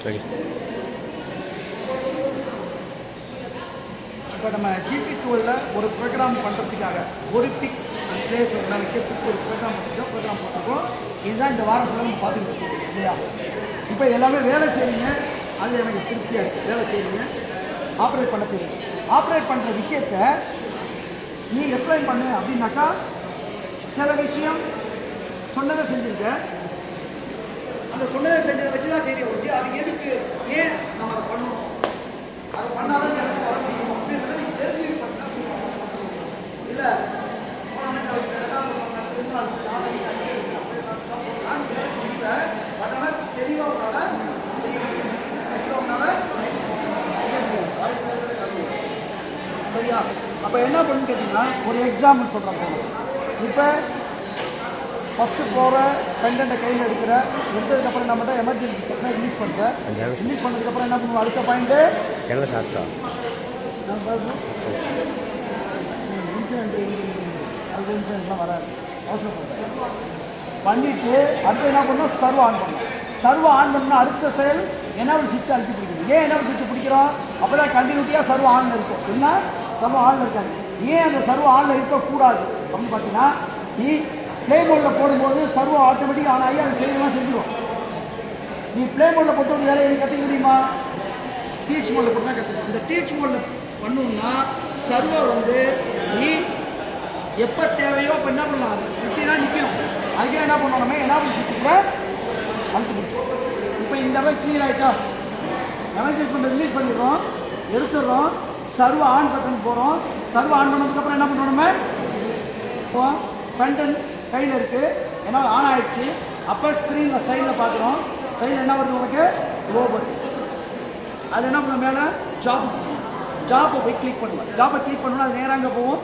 Okay. இப்போ நம்ம GB டூலில் ஒரு ப்ரோக்ராம் பண்ணுறதுக்காக ஒரு பிக் அண்ட் பிளேஸ் வைக்கிறதுக்கு ஒரு ப்ரோக்ராம் போட்டிருக்கோம். இதுதான் இந்த வாரம் ஃபுல்லாக நம்ம பார்த்துக்கிட்டு இருக்கோம் இல்லையா? இப்போ எல்லாமே வேலை செய்யுங்க, அது எனக்கு திருப்தியாக இருக்குது. வேலை செய்யுங்க, ஆப்ரேட் பண்ண தெரியும். ஆப்ரேட் பண்ணுற விஷயத்த நீ எக்ஸ்பிளைன் பண்ணு அப்படின்னாக்கா சில விஷயம் சொன்னதை செஞ்சுருக்க, அந்த சொன்னதை செஞ்சதை வச்சு தான் சரி ஒழிஞ்சு அது எதுக்கு ஏன் நம்ம அதை பண்ணணும், அதை பண்ணாதான் எனக்கு வர முடியும் அப்படின்றத நீ தெரிஞ்சு பண்ணால் இல்லை பட் ஆனால் தெளிவாக உங்களால் செய்ய முடியும். தெளிவாக உங்களால் செய்ய முடியாது. வாய்ஸ் பேசுறது சரியா? அப்போ என்ன பண்ணுன்னு கேட்டிங்கன்னா ஒரு எக்ஸாம்பிள் சொல்கிறேன். இப்போ ஃபஸ்ட்டு போகிற கண்டென்ட்டை கையில் எடுத்ததுக்கப்புறம் என்ன பண்ணுறேன், எமர்ஜென்சி கட்டினா ரிலீஸ் பண்ணுறேன். ரிலீஸ் பண்ணதுக்கப்புறம் என்ன பண்ணுவோம், அடுத்த பாயிண்ட்டு ஜனலை சாப்பிட்றோம். நான் பார்க்கணும் இன்சிடென்ட்லாம் வராது, அவசரப்படுறேன் பண்ணிவிட்டு அடுத்து என்ன பண்ணணும், சர்வ் ஆன் பண்ணணும். சர்வ் ஆன் பண்ணால் அடுத்த செயல் எனேபிள் சுவிட்ச் அழுத்தி பிடிக்கணும். ஏன் எனேபிள் சுவிட்ச் பிடிக்கிறோம், அப்போ தான் கண்டினியூட்டியாக சர்வ் ஆனில் இருக்கும். இல்லைன்னா சர்வ் ஆனில் இருக்காது. ஏன் அந்த சர்வ் ஆனில் இருக்கக்கூடாது அப்படின்னு பார்த்தீங்கன்னா, நீ ப்ளே மோடில் போடும்போது சர்வ் ஆட்டோமேட்டிக் ஆன் ஆகி அது செய்யலாம் செஞ்சுருவோம். நீ ப்ளே மோடில் போட்டு ஒரு வேலையை கற்றுக்க முடியுமா? டீச் மோடில் போட்டு தான் கற்றுக்கணும். இந்த டீச் மோடில் பண்ணணும்னா சர்வர் நீ எப்போ தேவையோ அப்போ என்ன பண்ணலாம், எப்படின்னா நிற்கணும். அதுக்கே என்ன பண்ணணும், நம்ம எனேபிள் சுவிட்ச் கூட அழுத்தி பிடிச்சோம். இப்போ இந்த மாதிரி கிளியர் ஆகிட்டா எமர்ஜென்சி பண்ண ரிலீஸ் பண்ணிடுறோம், எடுத்துடுறோம், சர்வ் ஆன் பட்டன் போகிறோம். சர்வ் ஆன் பண்ணதுக்கப்புறம் என்ன பண்ணுறோம், நம்ம இப்போ கண்டென்ட் கையில் இருக்குது, ஏன்னா ஆன் ஆகிடுச்சு. அப்போ ஸ்க்ரீனில் சைடில் பார்க்குறோம், சைடில் என்ன வருது உனக்கு, ரோபோட். அது என்ன பண்ண மேலே ஜாப்பை போய் கிளிக் பண்ணுவேன். ஜாப்பை கிளிக் பண்ணணும், அது நேராக அங்கே போவோம்.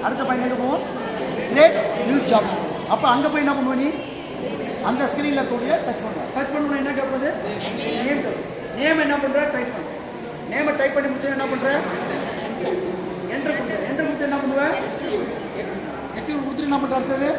அடுத்த பையன் எங்கே போவோம், கிரேட் நியூ ஜாப். அப்போ அங்கே போய் என்ன பண்ணுவேன், நீ அந்த ஸ்க்ரீனில் கூடிய டச் பண்ணுவேன். டச் பண்ணணும் என்ன கேட்பது, நேம். நேம் என்ன பண்ணுற, டைப் பண்ணு. நேமை டைப் பண்ணி முடிச்சு என்ன பண்ணுறேன், என்ட்ரு பண்ணுறேன். என்ட்ரு கொடுத்து என்ன பண்ணுவேன், எக்ஸிக்யூட் கொடுத்துட்டு என்ன பண்ணுற, அடுத்தது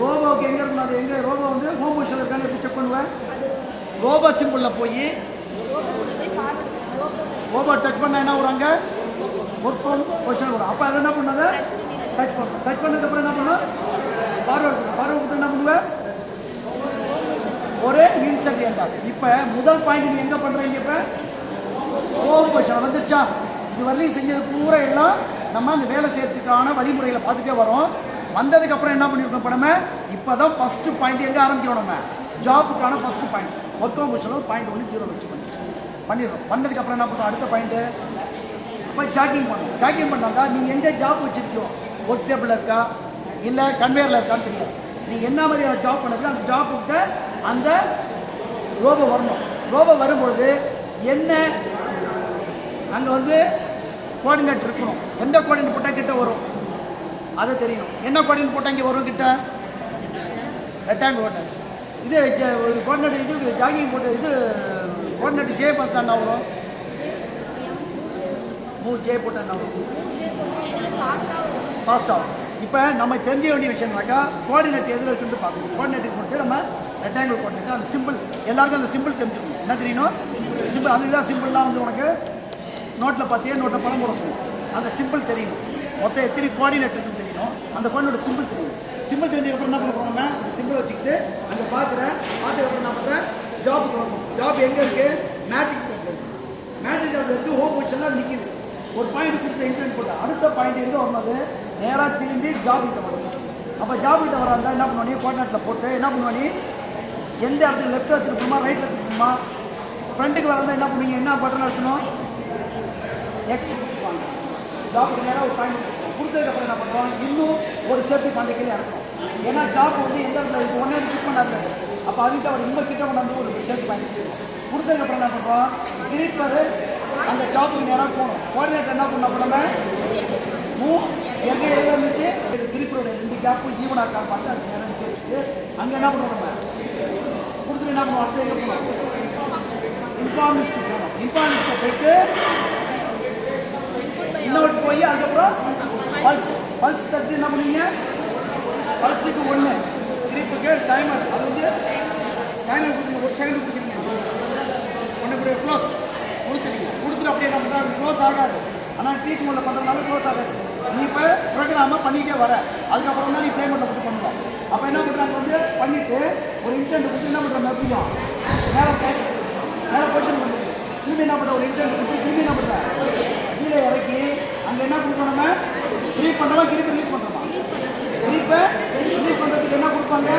ரோபோவுக்கு எங்கே இருக்கணும், அது எங்கே ரோபோ ஹோம் பொசிஷனில் இருக்கான்னு எப்படி செக் பண்ணுவேன். ரோபோ சிம்பிளில் போய் ரோபோ டச் பண்ண என்ன வரும், அங்கே ஒர்க் பொசிஷன் வரும். அப்போ அதை என்ன பண்ணாத டச் பண்ணும். டச் பண்ணதுக்கப்புறம் என்ன பண்ணும், ஃபார்வர்ட் கொடுத்து என்ன பண்ணுவேன், ஒரே இன்செக்ட் என்றால். இப்போ முதல் பாயிண்ட் நீ எங்கே பண்ணுறீங்க, இப்போ ஹோம் பொசிஷன் வந்துருச்சா. இது வரலையும் செஞ்சது பூரா எல்லாம் நம்ம அந்த வேலை செய்யறதுக்கான வழிமுறைகளை பார்த்துட்டே வரோம். வந்ததுக்கப்புறம் என்ன பண்ணியிருக்கோம், இப்போ நம்ம இப்போ தான் ஃபஸ்ட்டு பாயிண்ட் எங்கே ஆரம்பிக்கிறோம், நம்ம ஜாப்புக்கான ஃபஸ்ட்டு பாயிண்ட் ஒர்க் பொசிஷனில் பாயிண்ட் 0 வச்சு பண்ணிடுறோம். பண்ணதுக்கப்புறம் என்ன பண்ணுறோம், அடுத்த பாயிண்ட்டு இப்போ ஜாக்கிங் பண்ணணும். ஜாக்கிங் பண்ணாக்கா நீ எங்கே ஜாப் வச்சுருக்கியோ, ஒர்க் டேபிளில் இருக்கா இல்லை கன்வேயரில் இருக்கான்னு தெரியும். நீ என்ன மாதிரியான ஜாப் பண்ணப்போ அந்த ஜாப்புக்கிட்ட அந்த ரோபோ வரணும். ரோபோ வரும்போது என்ன அங்கே கோஆர்டினேட் இருக்கணும். எந்த கோஆர்டினேட் போட்டால் கிட்ட வரும் அதை தெரியணும். என்ன கோஆர்டினேட் போட்டால் இங்கே வரும், கிட்ட ரெக்டாங்கிள் போட்டேன். இது கோஆர்டினேட் இது ஜாகிங் போட்டு இது கோஆர்டினேட் ஜே பார்த்தா என்ன வரும், ஜே போட்டால் என்ன வரும், ஃபாஸ்ட் ஆகும். இப்போ நம்ம தெரிஞ்ச வேண்டிய விஷயம்னாக்கா கோஆர்டினேட் எதில் இருக்குன்னு பார்க்கணும். கோஆர்டினேட்டுக்கு போட்டு நம்ம ரெக்டாங்கிள் கோஆர்டினேட் அந்த சிம்பிள் எல்லாருக்கும் அந்த சிம்பிள் தெரிஞ்சுக்கணும். என்ன தெரியணும், சிம்பிள். அதுதான் சிம்பிள்லாம் உனக்கு நோட்டில் பார்த்தியே நோட்டில் படம் போட சொல்லணும். அந்த சிம்பிள் தெரியணும். மொத்தம் எத்தனை கோஆர்டினேட் இருக்குன்னு தெரியணும். அந்த கோஆர்டினேட் சிம்பிள் தெரியும். சிம்பிள் தெரிஞ்சதுக்கப்புறம் என்ன பண்ண போகிறோம், அந்த சிம்பிள் வச்சுக்கிட்டு அங்கே பார்த்துக்கப்புறம் என்ன பண்ணுறேன், ஜாப்புக்கு வரணும். ஜாப் எங்கே இருக்குது, மேட்ரிக் டேபிள் இருக்குது. மேட்ரிக் டேபிள் இருக்குது, ஹோம் பொசிஷனில் அது நிற்கிது. ஒரு பாயிண்ட் கொடுத்து இன்சிடென்ட் போட்டு அடுத்த பாயிண்ட் எங்கே வரணும், நேராக திரும்பி ஜாப் கிட்ட வரணும். அப்போ ஜாப் கிட்ட வராங்க என்ன பண்ணுவானி, கோஆர்டினேட்டில் போட்டு என்ன பண்ணுவானி, எந்த இடத்துல லெஃப்ட் எடுத்துருக்குமா ரைட்டில் எடுத்துருக்குமா. ஃப்ரண்ட்டுக்கு வரந்தா என்ன பண்ணுவீங்க, என்ன பட்டன் எடுக்கணும், எக்ஸ் வாங்க. ஜாப்புக்கு நேராக ஒரு பாயிண்ட் கொடுத்ததுக்கப்புறம் என்ன பண்ணுறோம், இன்னும் ஒரு சேஃப்டி பாயிண்ட் கீழே இறக்கணும். ஏன்னா ஜாப் எந்த இடத்துல இப்போ ஒன்றே கிளிக் பண்ணாது. அப்போ அதுக்கிட்ட அவர் இன்னும் கிட்ட கொண்டாந்து ஒரு சேஃப்டி பாயிண்ட் கொடுத்ததுக்கப்புறம் என்ன பண்ணுறோம், கிரீப்பர் அந்த ஜாப்புக்கு நேராக போகணும். கோஆர்டினேட் என்ன பண்ண நம்ம மூவ் ஏற்கனவே எங்கே இருந்துச்சு, கிரீப்பரோட 2 கேப்பும் ஈவனாக இருக்கான்னு பார்த்து அது நேரம் வச்சுட்டு அங்கே என்ன பண்ணுவோம், நம்ம கொடுத்துட்டு என்ன பண்ணுவோம், அடுத்து எங்கே போகணும், இன்ஃபார்மிஸ்ட் போகணும். இன்ஃபார்மிஸ்ட்டை போயிட்டு இன்னொரு போய் அதுக்கப்புறம் பல்ஸ் தட்டு என்ன பண்ணுவீங்க, பல்ஸுக்கு 1 கிரீப்புக்கு டைமர். அது டைமர் கொடுத்து செகண்ட் கொடுத்துருக்கீங்க ஒன்று இப்படி க்ளோஸ் கொடுத்துட்டு அப்படியே என்ன பண்ணுறா க்ளோஸ் ஆகாது. ஆனால் டீச் மோடில் பண்ணுறதுனால க்ளோஸ் ஆகாது. நீ இப்போ ப்ரோக்ராமாக பண்ணிகிட்டே வர, அதுக்கப்புறம் தான் நீ பேமெண்ட்டை கொடுத்து பண்ணுவோம். அப்போ என்ன பண்ணுறாங்க வந்து பண்ணிவிட்டு ஒரு இன்சிடென்ட் கொடுத்து என்ன பண்ணுற மறுபடியும் மேலே பொசிஷன் பண்ணுறது, திரும்பி என்ன பண்ணுற ஒரு இன்சிடென்ட் கொடுத்து திரும்பி என்ன பண்ணுற கீழே இறக்கி அங்கே என்ன கொடுக்கணும், நம்ம க்ரீப் பண்ணுறோமா திருப்பி ரிலீஸ் பண்ணுறோமா? க்ரீப்பை ரிலீஸ் பண்ணுறதுக்கு என்ன கொடுப்பாங்க,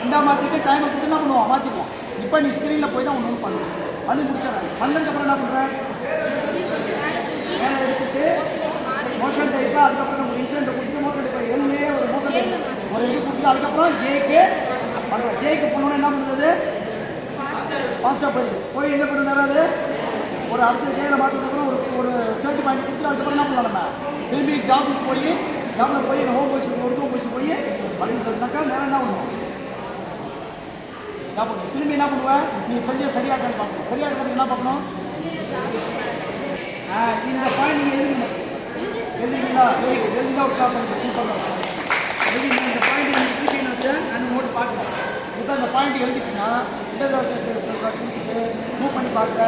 ரெண்டாக மாற்றிட்டு டைமை கொடுத்து என்ன பண்ணுவோம் மாற்றிக்குவோம். இப்போ நீ ஸ்க்ரீனில் போய் தான் ஒன்று பண்ணணும். பண்ணி முடிச்சிடறேன். பண்ணதுக்கப்புறம் என்ன பண்ணுறேன், மேலே எடுத்துட்டு மோஷன் டைப்பாக அதுக்கப்புறம் நம்ம இன்சிடென்ட்டை கொடுத்துட்டு மோஷன் டைப்பை எல்லையே ஒரு மோஷன் டைப் ஒரு இது கொடுத்துட்டு அதுக்கப்புறம் ஜேக்கு பண்ணுறோம். ஜேக்கு பண்ணோன்னு என்ன பண்ணுறது, ஃபாஸ்ட்டாக போயிடுது. போய் என்ன பண்ணுறாரு ஒரு அடுத்த ஜேயில் மாற்றதுக்கப்புறம் ஒரு சேஃப்டி பாயிண்ட் கொடுத்துட்டு அதுக்கப்புறம் என்ன பண்ணலாம், நம்ம திரும்பி ஜாபுக்கு போய் ஜாபில் போய் ஹோம் போய்ச்சி ஒரு ஹோம் போய்ச்சி போய் அப்படின்னு சொன்னாக்கா நேரம் என்ன பண்ணுவோம் ஜாப் திரும்பி என்ன பண்ணுவேன், நீ செஞ்ச சரியாக இருக்கான்னு பார்க்கணும். சரியாக இருக்கிறதுக்கு என்ன பார்க்கணும், இந்த பாயிண்ட் நீங்கள் எழுதுறீங்களா எழுதினா ஒரு ஜாப் பண்ணுங்க சூப்பராக எழுதி இந்த பாயிண்ட் நீங்கள் திருப்பி வச்சு நான் நோட்டு பார்க்கலாம். இப்போ அந்த பாயிண்ட் எழுதிட்டீங்கன்னா கொடுத்துட்டு மூவ் பண்ணி பார்க்க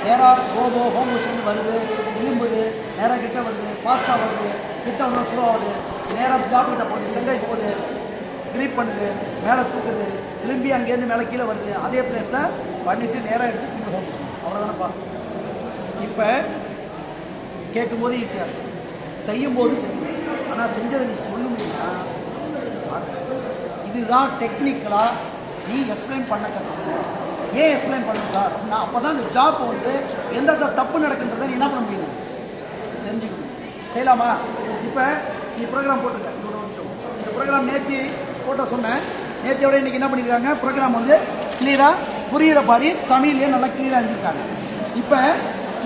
நேராக ரோபோ ஹோம் மிஷின் வருது, விரும்புது, நேராக கிட்ட வருது, ஃபாஸ்ட்டாக வருது, கிட்ட ஒன்றும் ஸ்லோ ஆகுது, நேராக ஜாப் கிட்ட போகுது, சென்டைஸ் போகுது, க்ரீப் பண்ணுது, மேலே தூக்குது, திரும்பி அங்கேருந்து மேலே கீழே வருது, அதே பிளேஸில் பண்ணிவிட்டு நேராக எடுத்து திரும்பி ஹோம் அவ்வளோதானப்பா. இப்போ கேட்கும்போது ஈஸியாக இருக்கும், செய்யும்போது செய்யும். ஆனால் செஞ்சதை நீ சொல்ல முடியுமா, இதுதான் டெக்னிக்கலாக நீ எக்ஸ்பிளைன் பண்ண கற்றுக்கணும். ஏன் எக்ஸ்பிளைன் பண்ணணும் சார் அப்படின்னா அப்போ தான் இந்த ஜாப் வந்து எந்த தப்பு நடக்குன்றதை நீ என்ன பண்ண முடியும் தெரிஞ்சுக்கணும். செய்யலாமா? இப்போ நீ ப்ரோக்ராம் போட்டுருக்க ஒரு நிமிஷம். இந்த ப்ரோக்ராம் நேற்று போட்ட சொன்னேன், நேற்றையோட இன்றைக்கி என்ன பண்ணியிருக்காங்க, ப்ரோக்ராம் வந்து கிளியராக புரிகிற மாதிரி தமிழ்லேயே நல்லா கிளியராக எழுதியிருக்காங்க. இப்போ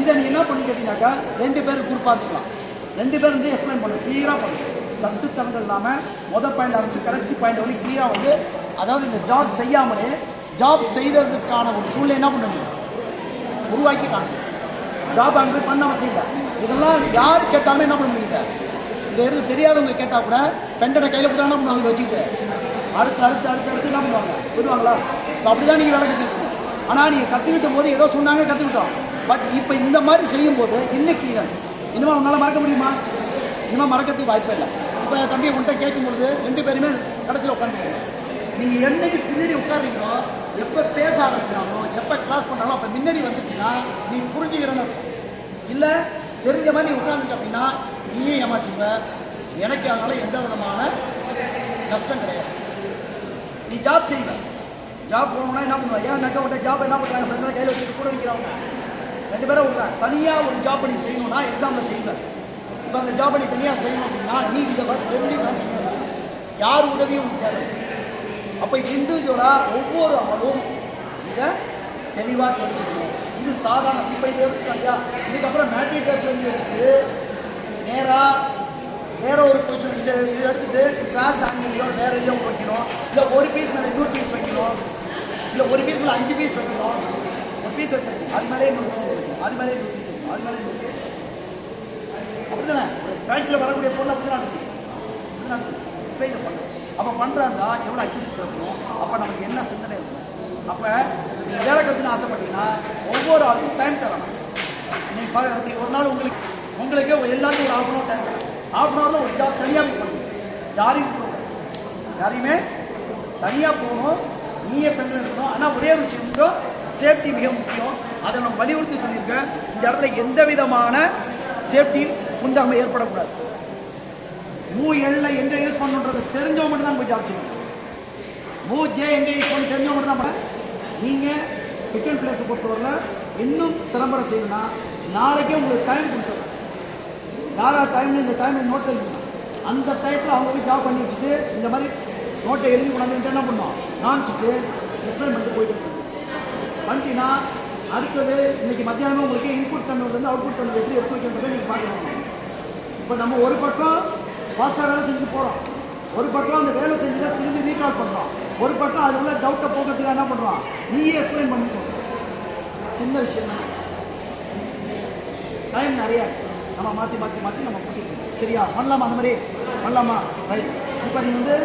இதை நீ என்ன பண்ணி கேட்டீங்கன்னாக்கா 2 பேர் குரூப்பாக இருக்கலாம், 2 பேர் வந்து எக்ஸ்பிளைன் பண்ணணும், கிளியராக பண்ணணும். தத்துத்தனங்கள் இல்லாமல் மொதல் பாயிண்ட் ஆரம்பிச்சு கடைசி பாயிண்ட் வந்து கிளியராக வந்து அதாவது இந்த ஜாப் செய்யாமலே ஜாப் செய்வதற்கான ஒரு சூழ்நிலை என்ன பண்ணணும் உருவாக்கி காணும். ஜாப் அங்கே போய் பண்ண அவசியம் இல்லை. இதெல்லாம் யார் கேட்டாலும் என்ன பண்ண முடியுது, இதை எடுத்து தெரியாதவங்க கேட்டால் கூட பெண்டனை கையில் கொடுத்தா என்ன பண்ணுவாங்க வச்சுக்கிட்டு அடுத்து அடுத்து அடுத்து அடுத்து என்ன பண்ணுவாங்க விடுவாங்களா? இப்போ அப்படி தான் நீங்கள் வேலை கற்றுக்கிட்டீங்க. ஆனால் நீங்கள் கற்றுக்கிட்டும் போது ஏதோ சொன்னாங்க கற்றுக்கிட்டோம். பட் இப்போ இந்த மாதிரி செய்யும்போது இன்னும் கிளியரன்ஸ் இனிமேல் உங்களால் மறக்க முடியுமா? இனிமேல் மறக்கிறதுக்கு வாய்ப்பே இல்லை. இப்போ என் தம்பியை உன்ட்ட கேட்கும்பொழுது 2 பேருமே கடைசியில் உட்காந்துருக்கீங்க. நீங்கள் என்னைக்கு பின்னாடி உட்காருறீங்களோ, எப்போ பேச ஆரம்பிக்கிறாங்களோ, எப்போ கிளாஸ் பண்ணுறாங்களோ அப்போ முன்னாடி வந்துட்டீங்கன்னா நீ புரிஞ்சுக்கிறன்னு இல்லை தெரிஞ்ச மாதிரி நீ உட்காந்துட்ட அப்படின்னா நீயே ஏமாற்றிப்ப. எனக்கு அதனால் எந்த விதமான நஷ்டம் கிடையாது. நீ ஜாப் செய்வ, ஜாப் போகணும்னா என்ன பண்ணுவா, ஏன் நக்க விட்ட ஜாப் என்ன பண்ணுறாங்க ஃப்ரெண்ட்லாம் கையில் வச்சுட்டு கூட வைக்கிறவங்க 2 பேரும் விட்றாங்க. தனியாக ஒரு ஜாப் நீ செய்யணும்னா எக்ஸாமில் செய்வேன். இப்போ அந்த ஜாப் நீ தனியாக செய்யணும் அப்படின்னா நீ இதை தெரிஞ்சு தான் தனியாக செய்யணும், யார் உதவியும் தேவை. அப்போ இண்டிவிஜுவலாக ஒவ்வொரு ஆளும் இதை தெளிவாக தெரிஞ்சுக்கணும். இது சாதாரண இப்போ இதை எடுத்துக்காட்டியா இதுக்கப்புறம் மேட்ரிட்டர்லேருந்து எடுத்து நேராக வேற ஒரு பொசிஷன் இது எடுத்துகிட்டு கிராஸ் ஆங்கிலையோ வேற எதையோ வைக்கணும், இல்லை ஒரு பீஸ் மேலே இன்னொரு பீஸ் வைக்கணும், இல்லை ஒரு பீஸ் மேலே 5 பீஸ் வைக்கணும். ஒரு பீஸ் வச்சாச்சு அது மேலே இன்னொரு பீஸ் வைக்கணும், அது மேலே இன்னொரு பீஸ் வைக்கணும், அது மேலே இன்னொரு பீஸ் அப்படி தானே ஃபேக்ட்ரியில் வரக்கூடிய பொருள் அப்படி தான் இருக்குது. இப்போ இதை பண்ணணும். அப்போ பண்ணுறாங்க எவ்வளோ அக்யூரிட்டி இருக்கணும், அப்போ நமக்கு என்ன சிந்தனை இருக்கணும். அப்போ நீங்கள் வேலை கற்றுன்னு ஆசைப்பட்டீங்கன்னா ஒவ்வொரு ஆளுக்கும் டைம் தரணும். நீங்கள் ஒரு நாள் உங்களுக்கு எல்லாருக்கும் ஒரு 1/2 hour டைம் தரணும். 1/2 hourல ஒரு ஜாப் தனியாக பண்ணணும். யாரையும் போகணும், யாரையுமே தனியாக போகணும், நீயே பெண்கள் இருக்கணும். ஆனால் ஒரே விஷயம் மட்டும் சேஃப்டி மிக முக்கியம். அதை நம்ம வலியுறுத்தி சொல்லியிருக்கேன். இந்த இடத்துல எந்த விதமான சேஃப்டி குந்தாமல் ஏற்படக்கூடாது. மூஎல்ல எங்கே யூஸ் பண்ணுன்றது தெரிஞ்சவங்க மட்டும் தான் போய் ஜாப் செய்யணும். மூஜே எங்கே யூஸ் பண்ணி தெரிஞ்சவங்க மட்டும் தான். நீங்கள் பிக் அண்ட் பிளேஸை பொறுத்தவரையில் இன்னும் திறம்பட செய்யணும்னா நாளைக்கே உங்களுக்கு டைம் கொடுத்துருவோம். யாரா டைம் இந்த டைம் நோட் எழுதிக்கணும். அந்த டைத்தில் அவங்க போய் ஜாப் பண்ணி வச்சுட்டு இந்த மாதிரி நோட்டை எழுதி கொண்டாந்து என்ன பண்ணுவோம் காமிச்சிட்டு எக்ஸ்பிளைன் பண்ணிட்டு போயிட்டு பண்ணிட்டீங்கன்னா அடுத்தது இன்னைக்கு மத்தியானம் உங்களுக்கு இன்புட் பண்ணுறது அவுட்புட் பண்ணுறது எப்படி எடுத்து வைக்கிறதை நீங்கள் பார்க்கணும். இப்போ நம்ம ஒரு பக்கம் ஃபாஸ்ட்டாக வேலை செஞ்சுட்டு போகிறோம், ஒரு பக்கம் அந்த வேலை செஞ்சு தான் திரும்பி ரீகால் பண்ணுறோம், ஒரு பக்கம் அது உள்ள டவுட்டை போகிறதுக்கு என்ன பண்ணுறோம் நீயே எக்ஸ்பிளைன் பண்ணி சொல்கிறோம். சின்ன விஷயம் தான், டைம் நிறையா நம்ம மாற்றி நம்ம கூட்டிகிட்டு சரியா பண்ணலாமா? அந்த மாதிரி பண்ணலாமா? ரைட். இப்போ நீங்கள் வந்து